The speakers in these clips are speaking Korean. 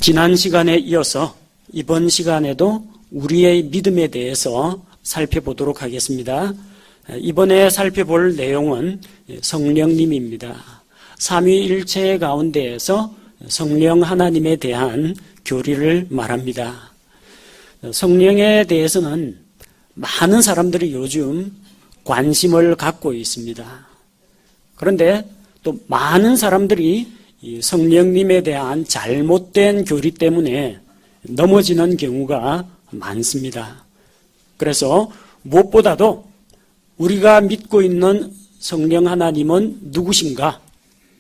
지난 시간에 이어서 이번 시간에도 우리의 믿음에 대해서 살펴보도록 하겠습니다. 이번에 살펴볼 내용은 성령님입니다. 삼위일체 가운데에서 성령 하나님에 대한 교리를 말합니다. 성령에 대해서는 많은 사람들이 요즘 관심을 갖고 있습니다. 그런데 또 많은 사람들이 이 성령님에 대한 잘못된 교리 때문에 넘어지는 경우가 많습니다. 그래서 무엇보다도 우리가 믿고 있는 성령 하나님은 누구신가?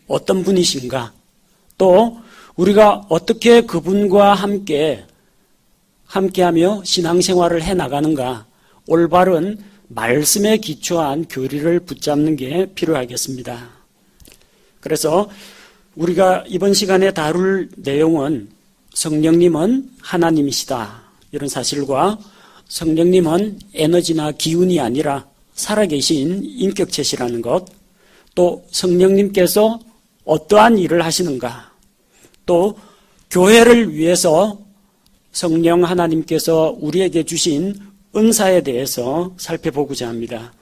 어떤 분이신가? 또 우리가 어떻게 그분과 함께하며 신앙생활을 해나가는가? 올바른 말씀에 기초한 교리를 붙잡는 게 필요하겠습니다. 그래서 우리가 이번 시간에 다룰 내용은 성령님은 하나님이시다, 이런 사실과 성령님은 에너지나 기운이 아니라 살아계신 인격체시라는 것, 또 성령님께서 어떠한 일을 하시는가, 또 교회를 위해서 성령 하나님께서 우리에게 주신 은사에 대해서 살펴보고자 합니다.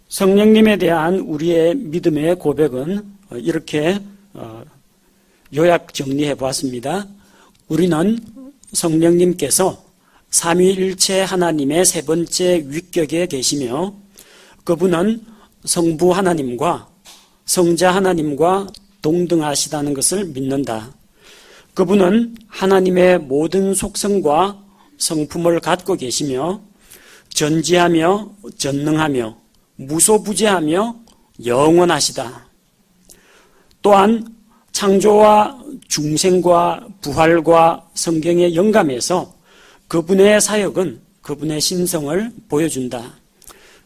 성령님에 대한 우리의 믿음의 고백은 이렇게 요약 정리해 보았습니다. 우리는 성령님께서 삼위일체 하나님의 세 번째 위격에 계시며 그분은 성부 하나님과 성자 하나님과 동등하시다는 것을 믿는다. 그분은 하나님의 모든 속성과 성품을 갖고 계시며 전지하며 전능하며 무소부재하며 영원하시다. 또한 창조와 중생과 부활과 성경의 영감에서 그분의 사역은 그분의 신성을 보여준다.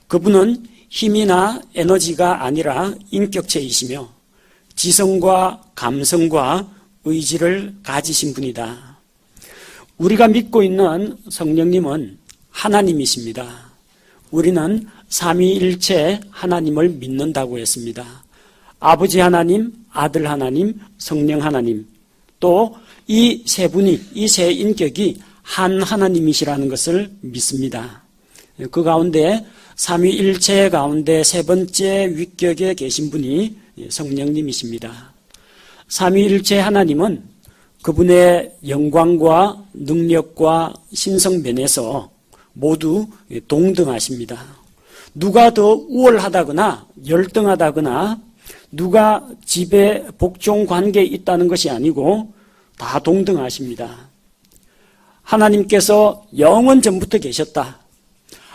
그분은 힘이나 에너지가 아니라 인격체이시며 지성과 감성과 의지를 가지신 분이다. 우리가 믿고 있는 성령님은 하나님이십니다. 우리는 삼위일체 하나님을 믿는다고 했습니다. 아버지 하나님, 아들 하나님, 성령 하나님, 또 이 세 분이, 이 세 인격이 한 하나님이시라는 것을 믿습니다. 그 가운데 삼위일체 가운데 세 번째 위격에 계신 분이 성령님이십니다. 삼위일체 하나님은 그분의 영광과 능력과 신성면에서 모두 동등하십니다. 누가 더 우월하다거나 열등하다거나 누가 지배 복종 관계에 있다는 것이 아니고 다 동등하십니다. 하나님께서 영원 전부터 계셨다.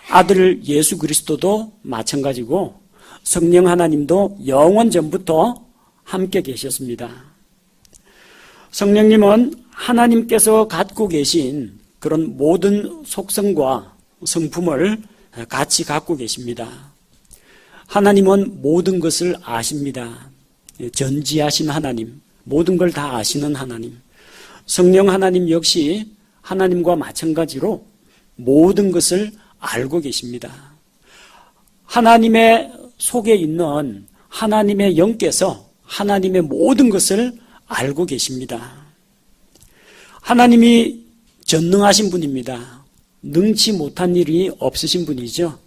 아들 예수 그리스도도 마찬가지고 성령 하나님도 영원 전부터 함께 계셨습니다. 성령님은 하나님께서 갖고 계신 그런 모든 속성과 성품을 같이 갖고 계십니다. 하나님은 모든 것을 아십니다. 전지하신 하나님, 모든 걸 다 아시는 하나님. 성령 하나님 역시 하나님과 마찬가지로 모든 것을 알고 계십니다. 하나님의 속에 있는 하나님의 영께서 하나님의 모든 것을 알고 계십니다. 하나님이 전능하신 분입니다. 능치 못한 일이 없으신 분이죠.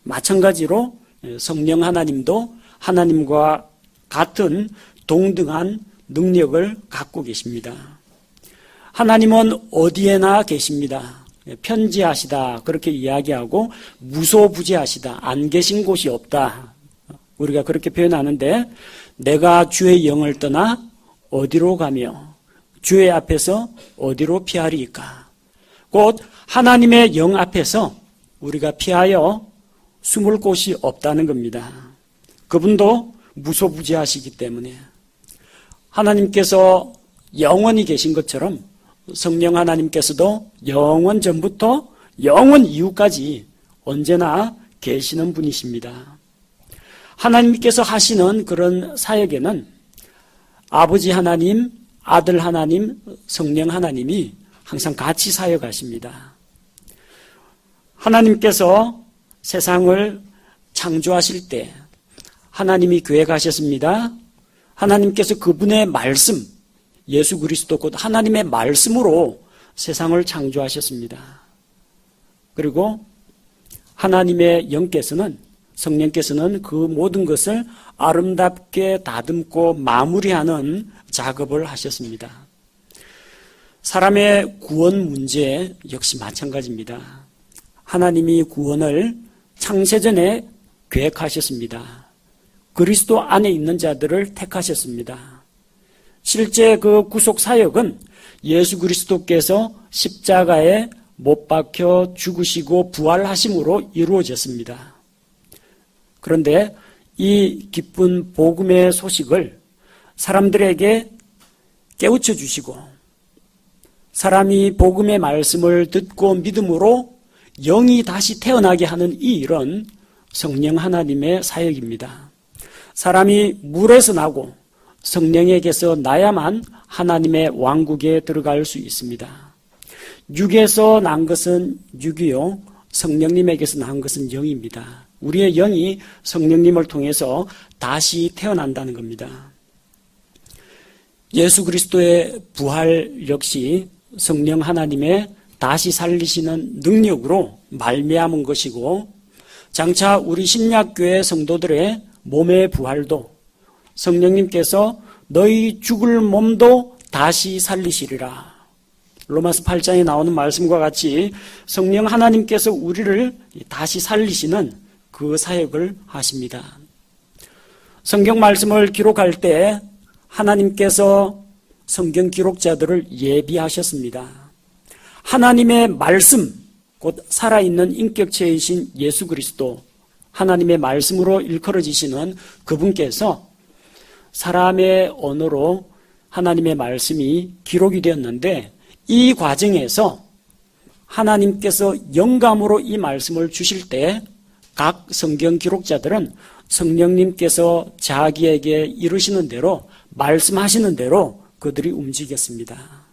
마찬가지로 성령 하나님도 하나님과 같은 동등한 능력을 갖고 계십니다. 하나님은 어디에나 계십니다. 편지하시다 그렇게 이야기하고 무소부재하시다, 안 계신 곳이 없다, 우리가 그렇게 표현하는데, 내가 주의 영을 떠나 어디로 가며 주의 앞에서 어디로 피하리이까. 곧 하나님의 영 앞에서 우리가 피하여 숨을 곳이 없다는 겁니다. 그분도 무소부재하시기 때문에 하나님께서 영원히 계신 것처럼 성령 하나님께서도 영원 전부터 영원 이후까지 언제나 계시는 분이십니다. 하나님께서 하시는 그런 사역에는 아버지 하나님, 아들 하나님, 성령 하나님이 항상 같이 사역하십니다. 하나님께서 세상을 창조하실 때 하나님이 계획하셨습니다. 하나님께서 그분의 말씀, 예수 그리스도 곧 하나님의 말씀으로 세상을 창조하셨습니다. 그리고 하나님의 영께서는, 성령께서는 그 모든 것을 아름답게 다듬고 마무리하는 작업을 하셨습니다. 사람의 구원 문제 역시 마찬가지입니다. 하나님이 구원을 창세전에 계획하셨습니다. 그리스도 안에 있는 자들을 택하셨습니다. 실제 그 구속 사역은 예수 그리스도께서 십자가에 못 박혀 죽으시고 부활하심으로 이루어졌습니다. 그런데 이 기쁜 복음의 소식을 사람들에게 깨우쳐 주시고, 사람이 복음의 말씀을 듣고 믿음으로 영이 다시 태어나게 하는 이 일은 성령 하나님의 사역입니다. 사람이 물에서 나고 성령에게서 나야만 하나님의 왕국에 들어갈 수 있습니다. 육에서 난 것은 육이요, 성령님에게서 난 것은 영입니다. 우리의 영이 성령님을 통해서 다시 태어난다는 겁니다. 예수 그리스도의 부활 역시 성령 하나님의 다시 살리시는 능력으로 말미암은 것이고, 장차 우리 신약교회 성도들의 몸의 부활도 성령님께서 너희 죽을 몸도 다시 살리시리라. 로마서 8장에 나오는 말씀과 같이 성령 하나님께서 우리를 다시 살리시는 그 사역을 하십니다. 성경 말씀을 기록할 때 하나님께서 성경 기록자들을 예비하셨습니다. 하나님의 말씀, 곧 살아있는 인격체이신 예수 그리스도, 하나님의 말씀으로 일컬어지시는 그분께서 사람의 언어로 하나님의 말씀이 기록이 되었는데, 이 과정에서 하나님께서 영감으로 이 말씀을 주실 때 각 성경 기록자들은 성령님께서 자기에게 이르시는 대로, 말씀하시는 대로 그들이 움직였습니다.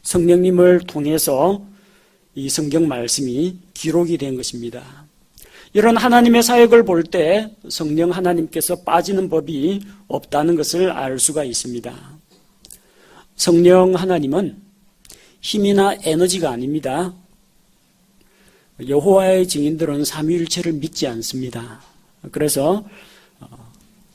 성령님을 통해서 이 성경 말씀이 기록이 된 것입니다. 이런 하나님의 사역을 볼 때 성령 하나님께서 빠지는 법이 없다는 것을 알 수가 있습니다. 성령 하나님은 힘이나 에너지가 아닙니다. 여호와의 증인들은 삼위일체를 믿지 않습니다. 그래서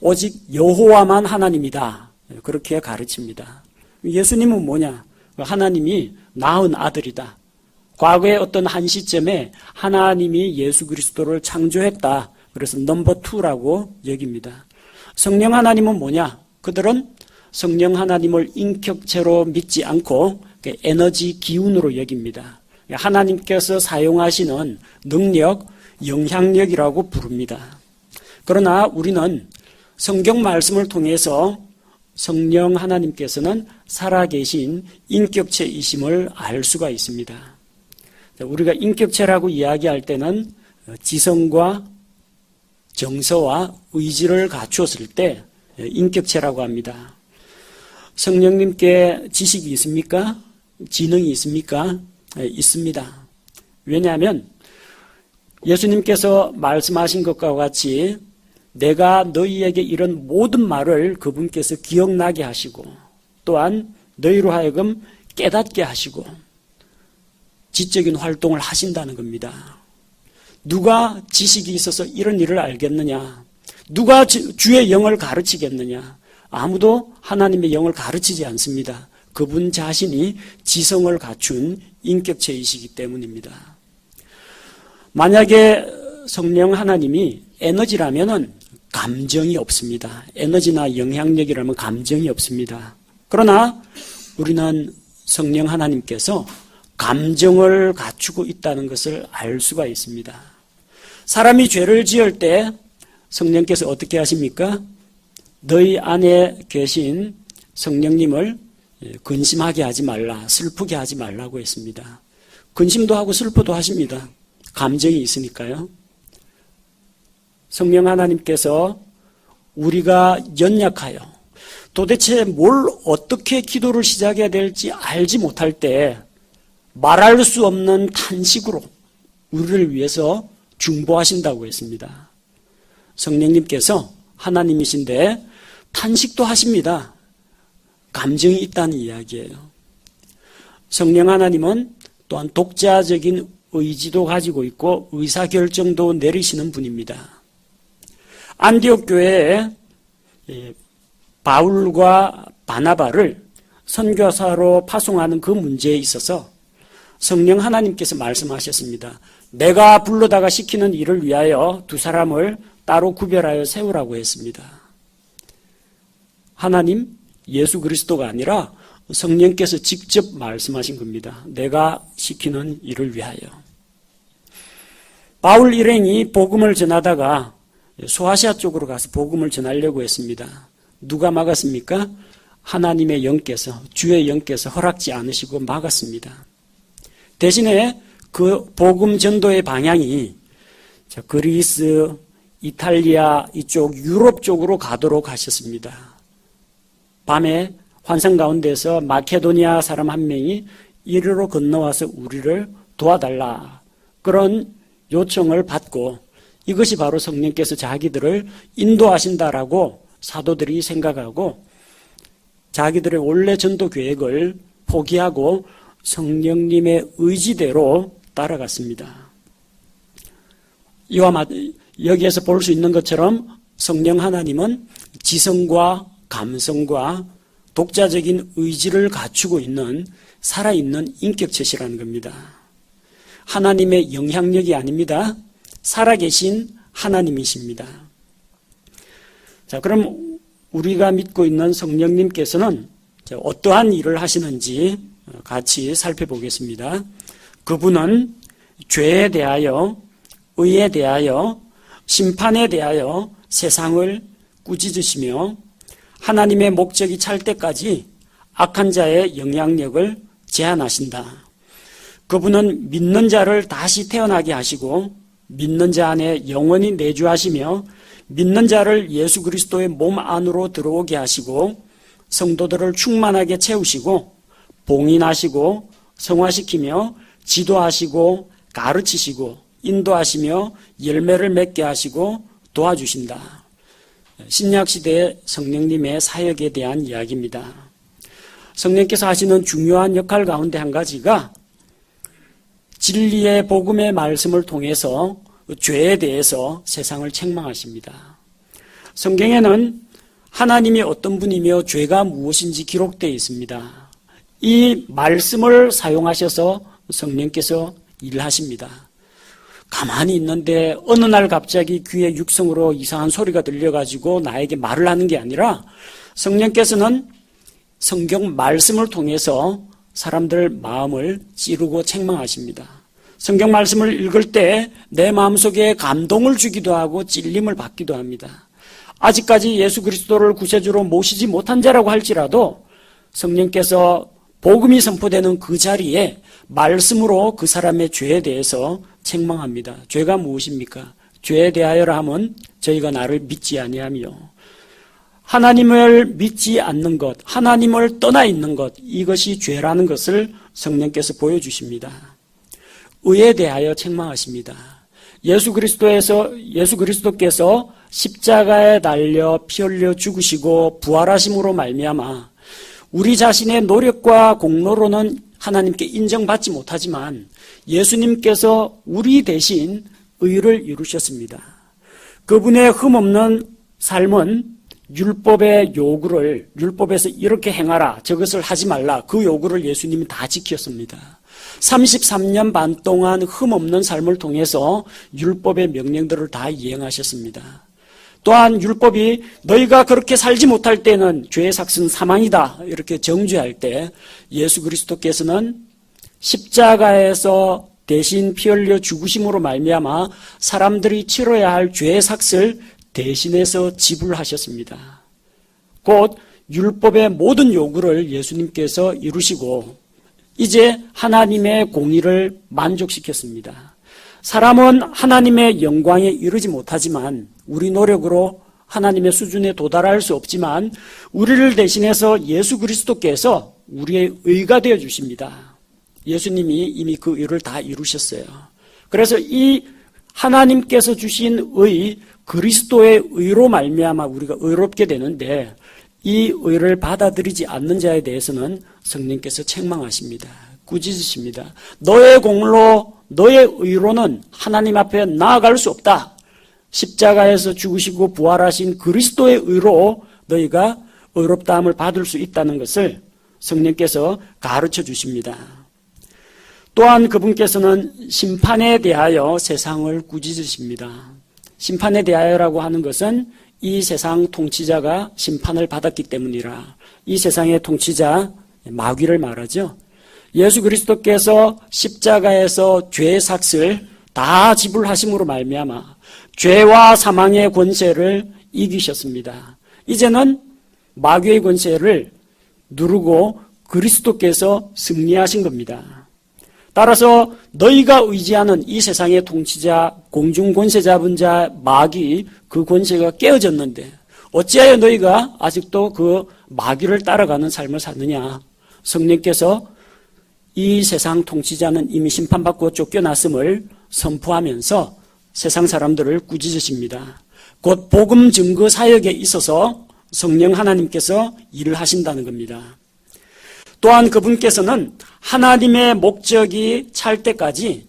오직 여호와만 하나님이다, 그렇게 가르칩니다. 예수님은 뭐냐? 하나님이 낳은 아들이다. 과거의 어떤 한 시점에 하나님이 예수 그리스도를 창조했다. 그래서 넘버 2라고 여깁니다. 성령 하나님은 뭐냐? 그들은 성령 하나님을 인격체로 믿지 않고 에너지 기운으로 여깁니다. 하나님께서 사용하시는 능력, 영향력이라고 부릅니다. 그러나 우리는 성경 말씀을 통해서 성령 하나님께서는 살아계신 인격체이심을 알 수가 있습니다. 우리가 인격체라고 이야기할 때는 지성과 정서와 의지를 갖추었을 때 인격체라고 합니다. 성령님께 지식이 있습니까? 지능이 있습니까? 있습니다. 왜냐하면 예수님께서 말씀하신 것과 같이 내가 너희에게 이런 모든 말을 그분께서 기억나게 하시고, 또한 너희로 하여금 깨닫게 하시고 지적인 활동을 하신다는 겁니다. 누가 지식이 있어서 이런 일을 알겠느냐? 누가 주의 영을 가르치겠느냐? 아무도 하나님의 영을 가르치지 않습니다. 그분 자신이 지성을 갖춘 인격체이시기 때문입니다. 만약에 성령 하나님이 에너지라면은 감정이 없습니다. 에너지나 영향력이라면 감정이 없습니다. 그러나 우리는 성령 하나님께서 감정을 갖추고 있다는 것을 알 수가 있습니다. 사람이 죄를 지을 때 성령께서 어떻게 하십니까? 너희 안에 계신 성령님을 근심하게 하지 말라, 슬프게 하지 말라고 했습니다. 근심도 하고 슬퍼도 하십니다. 감정이 있으니까요. 성령 하나님께서 우리가 연약하여 도대체 뭘 어떻게 기도를 시작해야 될지 알지 못할 때 말할 수 없는 탄식으로 우리를 위해서 중보하신다고 했습니다. 성령님께서 하나님이신데 탄식도 하십니다. 감정이 있다는 이야기예요. 성령 하나님은 또한 독자적인 의지도 가지고 있고 의사결정도 내리시는 분입니다. 안디옥 교회에 바울과 바나바를 선교사로 파송하는 그 문제에 있어서 성령 하나님께서 말씀하셨습니다. 내가 불러다가 시키는 일을 위하여 두 사람을 따로 구별하여 세우라고 했습니다. 하나님, 예수 그리스도가 아니라 성령께서 직접 말씀하신 겁니다. 내가 시키는 일을 위하여. 바울 일행이 복음을 전하다가 소아시아 쪽으로 가서 복음을 전하려고 했습니다. 누가 막았습니까? 하나님의 영께서, 주의 영께서 허락지 않으시고 막았습니다. 대신에 그 복음 전도의 방향이 그리스, 이탈리아 이쪽 유럽 쪽으로 가도록 하셨습니다. 밤에 환상 가운데서 마케도니아 사람 한 명이 이리로 건너와서 우리를 도와달라, 그런 요청을 받고 이것이 바로 성령께서 자기들을 인도하신다라고 사도들이 생각하고 자기들의 원래 전도 계획을 포기하고 성령님의 의지대로 따라갔습니다. 이와 여기에서 볼 수 있는 것처럼 성령 하나님은 지성과 감성과 독자적인 의지를 갖추고 있는 살아있는 인격체시라는 겁니다. 하나님의 영향력이 아닙니다. 살아계신 하나님이십니다. 자, 그럼 우리가 믿고 있는 성령님께서는 어떠한 일을 하시는지 같이 살펴보겠습니다. 그분은 죄에 대하여, 의에 대하여, 심판에 대하여 세상을 꾸짖으시며 하나님의 목적이 찰 때까지 악한 자의 영향력을 제한하신다. 그분은 믿는 자를 다시 태어나게 하시고 믿는 자 안에 영원히 내주하시며 믿는 자를 예수 그리스도의 몸 안으로 들어오게 하시고 성도들을 충만하게 채우시고 봉인하시고 성화시키며 지도하시고 가르치시고 인도하시며 열매를 맺게 하시고 도와주신다. 신약시대의 성령님의 사역에 대한 이야기입니다. 성령께서 하시는 중요한 역할 가운데 한 가지가 진리의 복음의 말씀을 통해서 죄에 대해서 세상을 책망하십니다. 성경에는 하나님이 어떤 분이며 죄가 무엇인지 기록되어 있습니다. 이 말씀을 사용하셔서 성령께서 일하십니다. 가만히 있는데 어느 날 갑자기 귀에 육성으로 이상한 소리가 들려가지고 나에게 말을 하는 게 아니라 성령께서는 성경 말씀을 통해서 사람들 마음을 찌르고 책망하십니다. 성경 말씀을 읽을 때 내 마음속에 감동을 주기도 하고 찔림을 받기도 합니다. 아직까지 예수 그리스도를 구세주로 모시지 못한 자라고 할지라도 성령께서 복음이 선포되는 그 자리에 말씀으로 그 사람의 죄에 대해서 책망합니다. 죄가 무엇입니까? 죄에 대하여라 하면 저희가 나를 믿지 아니하며 하나님을 믿지 않는 것, 하나님을 떠나 있는 것, 이것이 죄라는 것을 성령께서 보여주십니다. 의에 대하여 책망하십니다. 예수 그리스도께서 십자가에 달려 피 흘려 죽으시고 부활하심으로 말미암아 우리 자신의 노력과 공로로는 하나님께 인정받지 못하지만 예수님께서 우리 대신 의를 이루셨습니다. 그분의 흠없는 삶은 율법의 요구를, 율법에서 이렇게 행하라, 저것을 하지 말라, 그 요구를 예수님이 다 지켰습니다. 33년 반 동안 흠없는 삶을 통해서 율법의 명령들을 다 이행하셨습니다. 또한 율법이 너희가 그렇게 살지 못할 때는 죄의 삭은 사망이다, 이렇게 정죄할 때 예수 그리스도께서는 십자가에서 대신 피 흘려 죽으심으로 말미암아 사람들이 치러야 할 죄의 삭을 대신해서 지불하셨습니다. 곧 율법의 모든 요구를 예수님께서 이루시고 이제 하나님의 공의를 만족시켰습니다. 사람은 하나님의 영광에 이르지 못하지만 우리 노력으로 하나님의 수준에 도달할 수 없지만 우리를 대신해서 예수 그리스도께서 우리의 의가 되어 주십니다. 예수님이 이미 그 일을 다 이루셨어요. 그래서 이 하나님께서 주신 의, 그리스도의 의로 말미암아 우리가 의롭게 되는데 이 의를 받아들이지 않는 자에 대해서는 성령께서 책망하십니다. 꾸짖으십니다. 너의 공로, 너의 의로는 하나님 앞에 나아갈 수 없다. 십자가에서 죽으시고 부활하신 그리스도의 의로 너희가 의롭다함을 받을 수 있다는 것을 성령께서 가르쳐 주십니다. 또한 그분께서는 심판에 대하여 세상을 꾸짖으십니다. 심판에 대하여라고 하는 것은 이 세상 통치자가 심판을 받았기 때문이라. 이 세상의 통치자 마귀를 말하죠. 예수 그리스도께서 십자가에서 죄의 삭을 다 지불하심으로 말미암아 죄와 사망의 권세를 이기셨습니다. 이제는 마귀의 권세를 누르고 그리스도께서 승리하신 겁니다. 따라서 너희가 의지하는 이 세상의 통치자, 공중 권세 잡은 자, 마귀, 그 권세가 깨어졌는데 어찌하여 너희가 아직도 그 마귀를 따라가는 삶을 사느냐. 성령께서 이 세상 통치자는 이미 심판받고 쫓겨났음을 선포하면서 세상 사람들을 꾸짖으십니다. 곧 복음 증거 사역에 있어서 성령 하나님께서 일을 하신다는 겁니다. 또한 그분께서는 하나님의 목적이 찰 때까지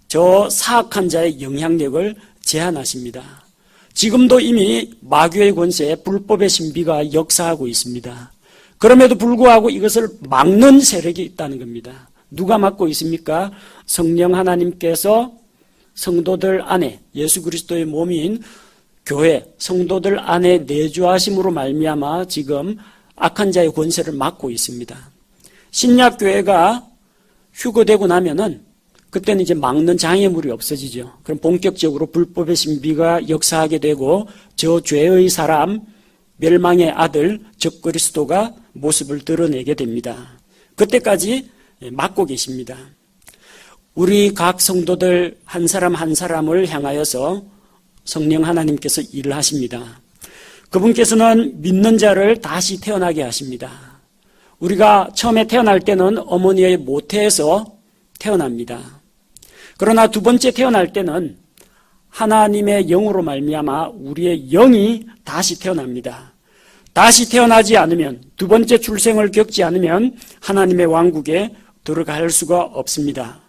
저 사악한 자의 영향력을 제한하십니다. 지금도 이미 마귀의 권세, 불법의 신비가 역사하고 있습니다. 그럼에도 불구하고 이것을 막는 세력이 있다는 겁니다. 누가 막고 있습니까? 성령 하나님께서 성도들 안에, 예수 그리스도의 몸인 교회, 성도들 안에 내주하심으로 말미암아 지금 악한 자의 권세를 막고 있습니다. 신약교회가 휴거되고 나면은 그때는 이제 막는 장애물이 없어지죠. 그럼 본격적으로 불법의 신비가 역사하게 되고 저 죄의 사람, 멸망의 아들, 적 그리스도가 모습을 드러내게 됩니다. 그때까지 막고 계십니다. 우리 각 성도들 한 사람 한 사람을 향하여서 성령 하나님께서 일을 하십니다. 그분께서는 믿는 자를 다시 태어나게 하십니다. 우리가 처음에 태어날 때는 어머니의 모태에서 태어납니다. 그러나 두 번째 태어날 때는 하나님의 영으로 말미암아 우리의 영이 다시 태어납니다. 다시 태어나지 않으면, 두 번째 출생을 겪지 않으면 하나님의 왕국에 들어갈 수가 없습니다.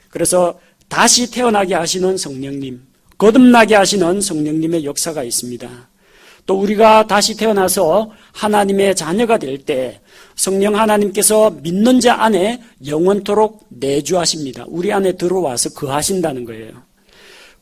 그래서 다시 태어나게 하시는 성령님, 거듭나게 하시는 성령님의 역사가 있습니다. 또 우리가 다시 태어나서 하나님의 자녀가 될 때 성령 하나님께서 믿는 자 안에 영원토록 내주하십니다. 우리 안에 들어와서 거하신다는 거예요.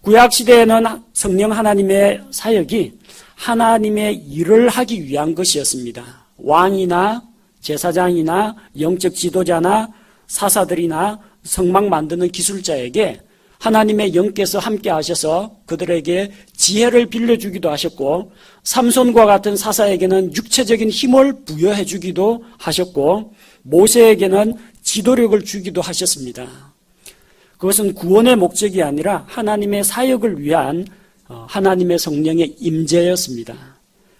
구약시대에는 성령 하나님의 사역이 하나님의 일을 하기 위한 것이었습니다. 왕이나 제사장이나 영적 지도자나 사사들이나 성막 만드는 기술자에게 하나님의 영께서 함께 하셔서 그들에게 지혜를 빌려주기도 하셨고, 삼손과 같은 사사에게는 육체적인 힘을 부여해 주기도 하셨고, 모세에게는 지도력을 주기도 하셨습니다. 그것은 구원의 목적이 아니라 하나님의 사역을 위한 하나님의 성령의 임재였습니다.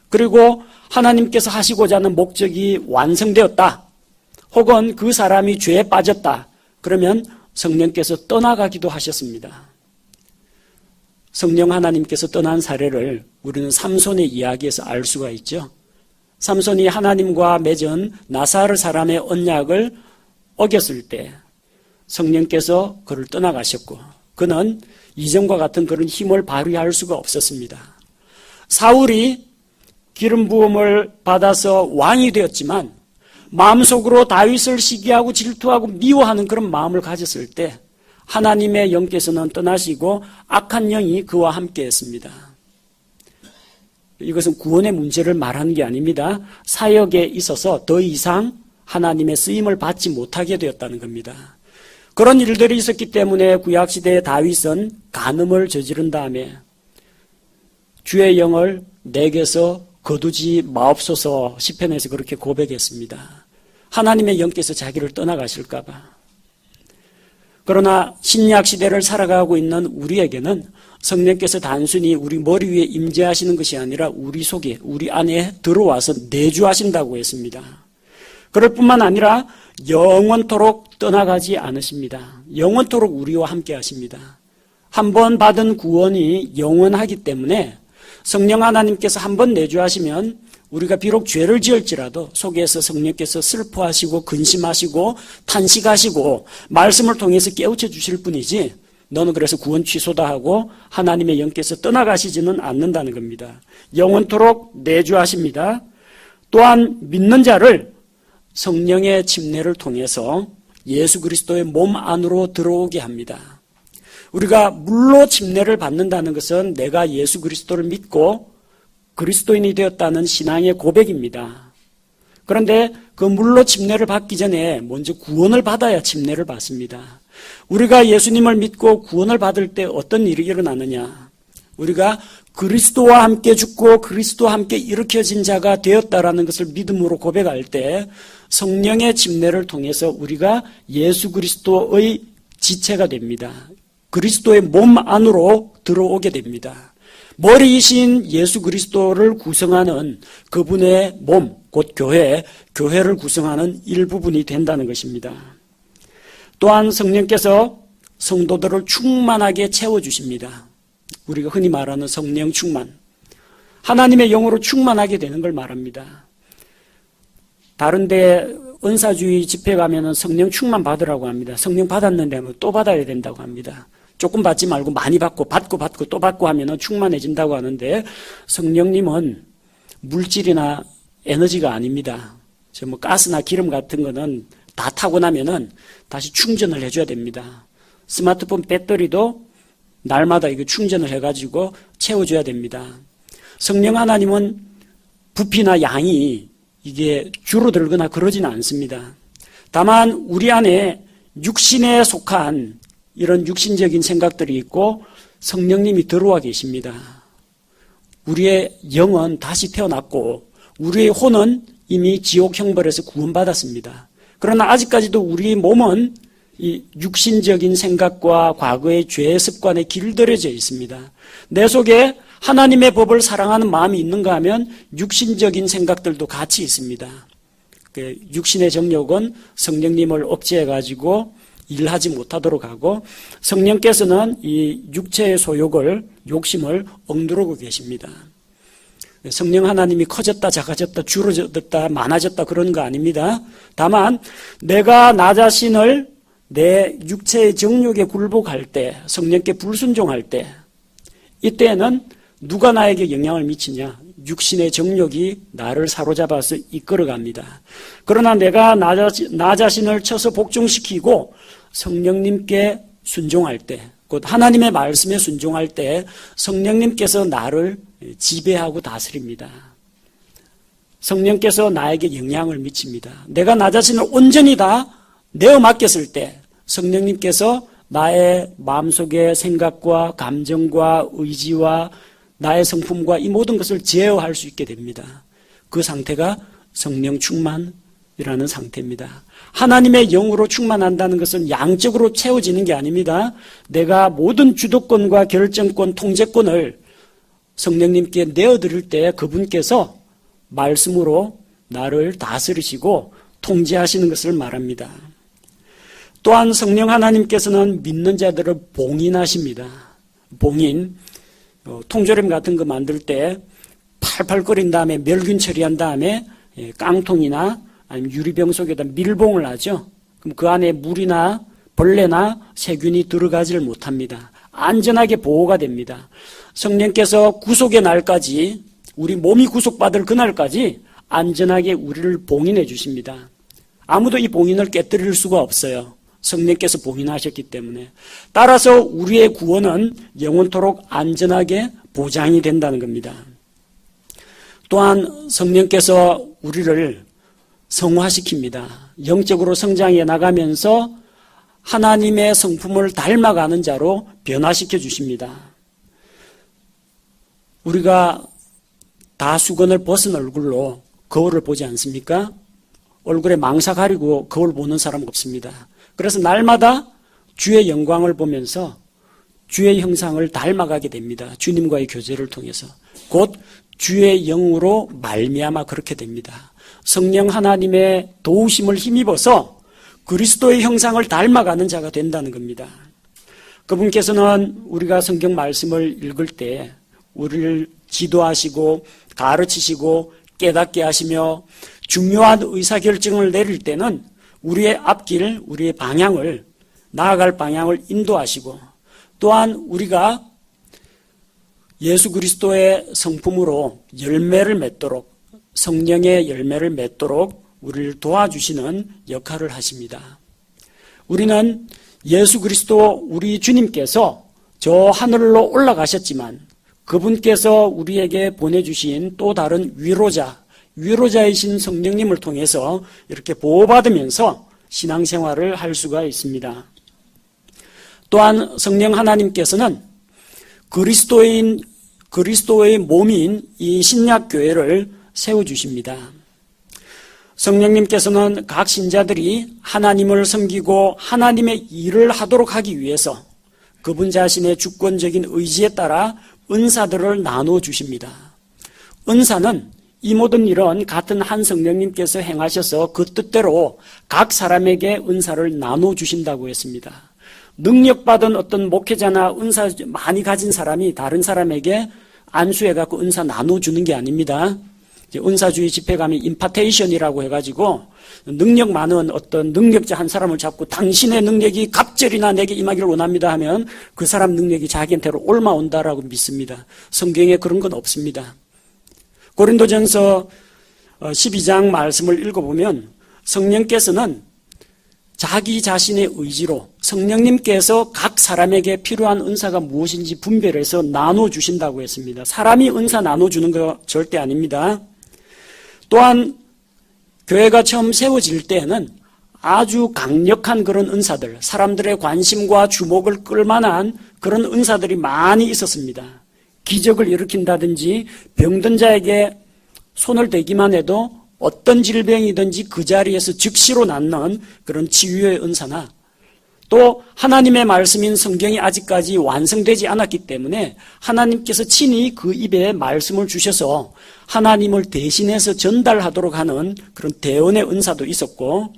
그리고 하나님께서 하시고자 하는 목적이 완성되었다, 혹은 그 사람이 죄에 빠졌다, 그러면 성령께서 떠나가기도 하셨습니다. 성령 하나님께서 떠난 사례를 우리는 삼손의 이야기에서 알 수가 있죠. 삼손이 하나님과 맺은 나사르 사람의 언약을 어겼을 때 성령께서 그를 떠나가셨고, 그는 이전과 같은 그런 힘을 발휘할 수가 없었습니다. 사울이 기름 부음을 받아서 왕이 되었지만 마음속으로 다윗을 시기하고 질투하고 미워하는 그런 마음을 가졌을 때 하나님의 영께서는 떠나시고 악한 영이 그와 함께 했습니다. 이것은 구원의 문제를 말하는 게 아닙니다. 사역에 있어서 더 이상 하나님의 쓰임을 받지 못하게 되었다는 겁니다. 그런 일들이 있었기 때문에 구약시대의 다윗은 간음을 저지른 다음에 주의 영을 내게서 거두지 마옵소서 시편에서 그렇게 고백했습니다. 하나님의 영께서 자기를 떠나가실까 봐. 그러나 신약 시대를 살아가고 있는 우리에게는 성령께서 단순히 우리 머리 위에 임재하시는 것이 아니라 우리 속에, 우리 안에 들어와서 내주하신다고 했습니다. 그럴 뿐만 아니라 영원토록 떠나가지 않으십니다. 영원토록 우리와 함께 하십니다. 한 번 받은 구원이 영원하기 때문에 성령 하나님께서 한 번 내주하시면 우리가 비록 죄를 지을지라도 속에서 성령께서 슬퍼하시고 근심하시고 탄식하시고 말씀을 통해서 깨우쳐 주실 뿐이지 너는 그래서 구원 취소다 하고 하나님의 영께서 떠나가시지는 않는다는 겁니다. 영원토록 내주하십니다. 또한 믿는 자를 성령의 침례를 통해서 예수 그리스도의 몸 안으로 들어오게 합니다. 우리가 물로 침례를 받는다는 것은 내가 예수 그리스도를 믿고 그리스도인이 되었다는 신앙의 고백입니다. 그런데 그 물로 침례를 받기 전에 먼저 구원을 받아야 침례를 받습니다. 우리가 예수님을 믿고 구원을 받을 때 어떤 일이 일어나느냐? 우리가 그리스도와 함께 죽고 그리스도와 함께 일으켜진 자가 되었다라는 것을 믿음으로 고백할 때 성령의 침례를 통해서 우리가 예수 그리스도의 지체가 됩니다. 그리스도의 몸 안으로 들어오게 됩니다. 머리이신 예수 그리스도를 구성하는 그분의 몸, 곧 교회를 구성하는 일부분이 된다는 것입니다. 또한 성령께서 성도들을 충만하게 채워주십니다. 우리가 흔히 말하는 성령 충만, 하나님의 영으로 충만하게 되는 걸 말합니다. 다른데 은사주의 집회 가면은 성령 충만 받으라고 합니다. 성령 받았는데 또 받아야 된다고 합니다. 조금 받지 말고 많이 받고 또 받고 하면은 충만해진다고 하는데 성령님은 물질이나 에너지가 아닙니다. 뭐 가스나 기름 같은 거는 다 타고 나면은 다시 충전을 해줘야 됩니다. 스마트폰 배터리도 날마다 이거 충전을 해가지고 채워줘야 됩니다. 성령 하나님은 부피나 양이 이게 줄어들거나 그러지는 않습니다. 다만 우리 안에 육신에 속한 이런 육신적인 생각들이 있고 성령님이 들어와 계십니다. 우리의 영은 다시 태어났고 우리의 혼은 이미 지옥 형벌에서 구원받았습니다. 그러나 아직까지도 우리 몸은 이 육신적인 생각과 과거의 죄의 습관에 길들여져 있습니다. 내 속에 하나님의 법을 사랑하는 마음이 있는가 하면 육신적인 생각들도 같이 있습니다. 육신의 정욕은 성령님을 억제해가지고 일하지 못하도록 하고 성령께서는 이 육체의 소욕을, 욕심을 억누르고 계십니다. 성령 하나님이 커졌다, 작아졌다, 줄어졌다, 많아졌다 그런 거 아닙니다. 다만 내가 나 자신을 내 육체의 정욕에 굴복할 때, 성령께 불순종할 때, 이때는 누가 나에게 영향을 미치냐? 육신의 정욕이 나를 사로잡아서 이끌어갑니다. 그러나 내가 나 자신을 쳐서 복종시키고 성령님께 순종할 때, 곧 하나님의 말씀에 순종할 때 성령님께서 나를 지배하고 다스립니다. 성령께서 나에게 영향을 미칩니다. 내가 나 자신을 온전히 다 내어 맡겼을 때 성령님께서 나의 마음속의 생각과 감정과 의지와 나의 성품과 이 모든 것을 제어할 수 있게 됩니다. 그 상태가 성령 충만이라는 상태입니다. 하나님의 영으로 충만한다는 것은 양적으로 채워지는 게 아닙니다. 내가 모든 주도권과 결정권, 통제권을 성령님께 내어드릴 때 그분께서 말씀으로 나를 다스리시고 통제하시는 것을 말합니다. 또한 성령 하나님께서는 믿는 자들을 봉인하십니다. 봉인, 통조림 같은 거 만들 때 팔팔 끓인 다음에 멸균 처리한 다음에 깡통이나 아니면 유리병 속에다 밀봉을 하죠. 그럼 그 안에 물이나 벌레나 세균이 들어가지를 못합니다. 안전하게 보호가 됩니다. 성령께서 구속의 날까지, 우리 몸이 구속받을 그날까지 안전하게 우리를 봉인해 주십니다. 아무도 이 봉인을 깨뜨릴 수가 없어요. 성령께서 봉인하셨기 때문에. 따라서 우리의 구원은 영원토록 안전하게 보장이 된다는 겁니다. 또한 성령께서 우리를 성화시킵니다. 영적으로 성장해 나가면서 하나님의 성품을 닮아가는 자로 변화시켜 주십니다. 우리가 다 수건을 벗은 얼굴로 거울을 보지 않습니까? 얼굴에 망사 가리고 거울 보는 사람 없습니다. 그래서 날마다 주의 영광을 보면서 주의 형상을 닮아가게 됩니다. 주님과의 교제를 통해서. 곧 주의 영으로 말미암아 그렇게 됩니다. 성령 하나님의 도우심을 힘입어서 그리스도의 형상을 닮아가는 자가 된다는 겁니다. 그분께서는 우리가 성경 말씀을 읽을 때 우리를 지도하시고 가르치시고 깨닫게 하시며 중요한 의사결정을 내릴 때는 우리의 앞길, 우리의 방향을, 나아갈 방향을 인도하시고, 또한 우리가 예수 그리스도의 성품으로 열매를 맺도록, 성령의 열매를 맺도록 우리를 도와주시는 역할을 하십니다. 우리는 예수 그리스도 우리 주님께서 저 하늘로 올라가셨지만 그분께서 우리에게 보내주신 또 다른 위로자이신 성령님을 통해서 이렇게 보호받으면서 신앙생활을 할 수가 있습니다. 또한 성령 하나님께서는 그리스도의 몸인 이 신약교회를 세워주십니다. 성령님께서는 각 신자들이 하나님을 섬기고 하나님의 일을 하도록 하기 위해서 그분 자신의 주권적인 의지에 따라 은사들을 나눠주십니다. 은사는 이 모든 일은 같은 한 성령님께서 행하셔서 그 뜻대로 각 사람에게 은사를 나눠주신다고 했습니다. 능력받은 어떤 목회자나 은사 많이 가진 사람이 다른 사람에게 안수해갖고 은사 나눠주는 게 아닙니다. 은사주의 집회 가면 임파테이션이라고 해가지고 능력 많은 어떤 능력자 한 사람을 잡고 당신의 능력이 갑절이나 내게 임하기를 원합니다 하면 그 사람 능력이 자기한테로 옮아온다라고 믿습니다. 성경에 그런 건 없습니다. 고린도전서 12장 말씀을 읽어보면 성령께서는 자기 자신의 의지로 성령님께서 각 사람에게 필요한 은사가 무엇인지 분별해서 나눠주신다고 했습니다. 사람이 은사 나눠주는 거 절대 아닙니다. 또한 교회가 처음 세워질 때에는 아주 강력한 그런 은사들, 사람들의 관심과 주목을 끌만한 그런 은사들이 많이 있었습니다. 기적을 일으킨다든지 병든 자에게 손을 대기만 해도 어떤 질병이든지 그 자리에서 즉시로 낫는 그런 치유의 은사나 또 하나님의 말씀인 성경이 아직까지 완성되지 않았기 때문에 하나님께서 친히 그 입에 말씀을 주셔서 하나님을 대신해서 전달하도록 하는 그런 대언의 은사도 있었고,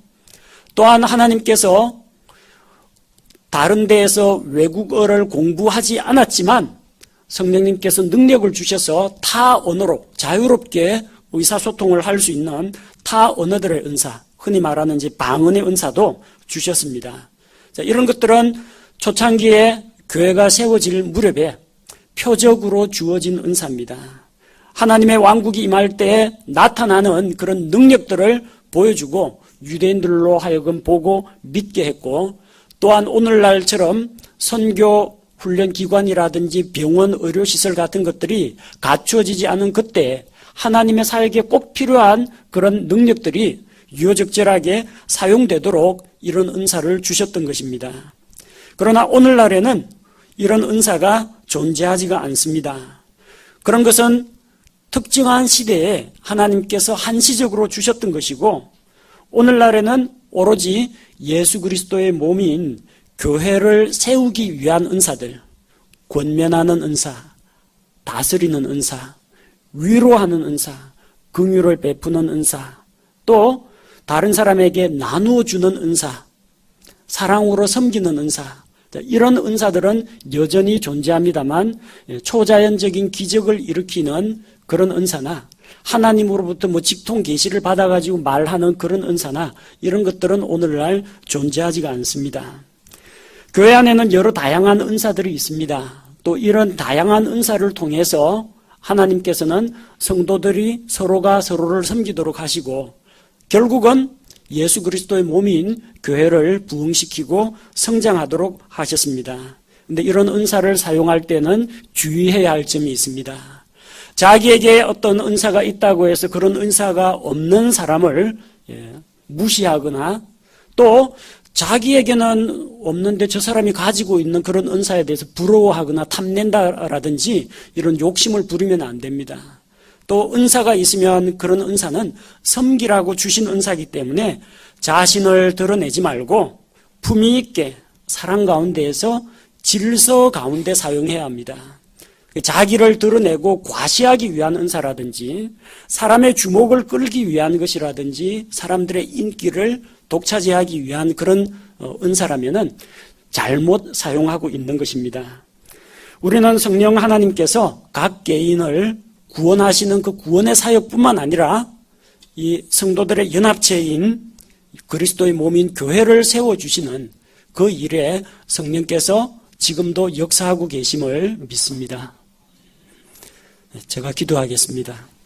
또한 하나님께서 다른 데에서 외국어를 공부하지 않았지만 성령님께서 능력을 주셔서 타 언어로 자유롭게 의사소통을 할 수 있는 타 언어들의 은사, 흔히 말하는 이제 방언의 은사도 주셨습니다. 자, 이런 것들은 초창기에 교회가 세워질 무렵에 표적으로 주어진 은사입니다. 하나님의 왕국이 임할 때 나타나는 그런 능력들을 보여주고 유대인들로 하여금 보고 믿게 했고, 또한 오늘날처럼 선교 훈련기관이라든지 병원, 의료시설 같은 것들이 갖추어지지 않은 그때 하나님의 사역에 꼭 필요한 그런 능력들이 유효적절하게 사용되도록 이런 은사를 주셨던 것입니다. 그러나 오늘날에는 이런 은사가 존재하지가 않습니다. 그런 것은 특정한 시대에 하나님께서 한시적으로 주셨던 것이고, 오늘날에는 오로지 예수 그리스도의 몸인 교회를 세우기 위한 은사들, 권면하는 은사, 다스리는 은사, 위로하는 은사, 긍휼을 베푸는 은사, 또 다른 사람에게 나누어 주는 은사, 사랑으로 섬기는 은사, 이런 은사들은 여전히 존재합니다만 초자연적인 기적을 일으키는 그런 은사나 하나님으로부터 직통 계시를 받아가지고 말하는 그런 은사나 이런 것들은 오늘날 존재하지가 않습니다. 교회 안에는 여러 다양한 은사들이 있습니다. 또 이런 다양한 은사를 통해서 하나님께서는 성도들이 서로가 서로를 섬기도록 하시고 결국은 예수 그리스도의 몸인 교회를 부흥시키고 성장하도록 하셨습니다. 그런데 이런 은사를 사용할 때는 주의해야 할 점이 있습니다. 자기에게 어떤 은사가 있다고 해서 그런 은사가 없는 사람을 무시하거나 또 자기에게는 없는데 저 사람이 가지고 있는 그런 은사에 대해서 부러워하거나 탐낸다라든지 이런 욕심을 부리면 안 됩니다. 또 은사가 있으면 그런 은사는 섬기라고 주신 은사이기 때문에 자신을 드러내지 말고 품위 있게 사랑 가운데에서 질서 가운데 사용해야 합니다. 자기를 드러내고 과시하기 위한 은사라든지 사람의 주목을 끌기 위한 것이라든지 사람들의 인기를 독차지하기 위한 그런 은사라면은 잘못 사용하고 있는 것입니다. 우리는 성령 하나님께서 각 개인을 구원하시는 그 구원의 사역뿐만 아니라 이 성도들의 연합체인 그리스도의 몸인 교회를 세워주시는 그 일에 성령께서 지금도 역사하고 계심을 믿습니다. 제가 기도하겠습니다.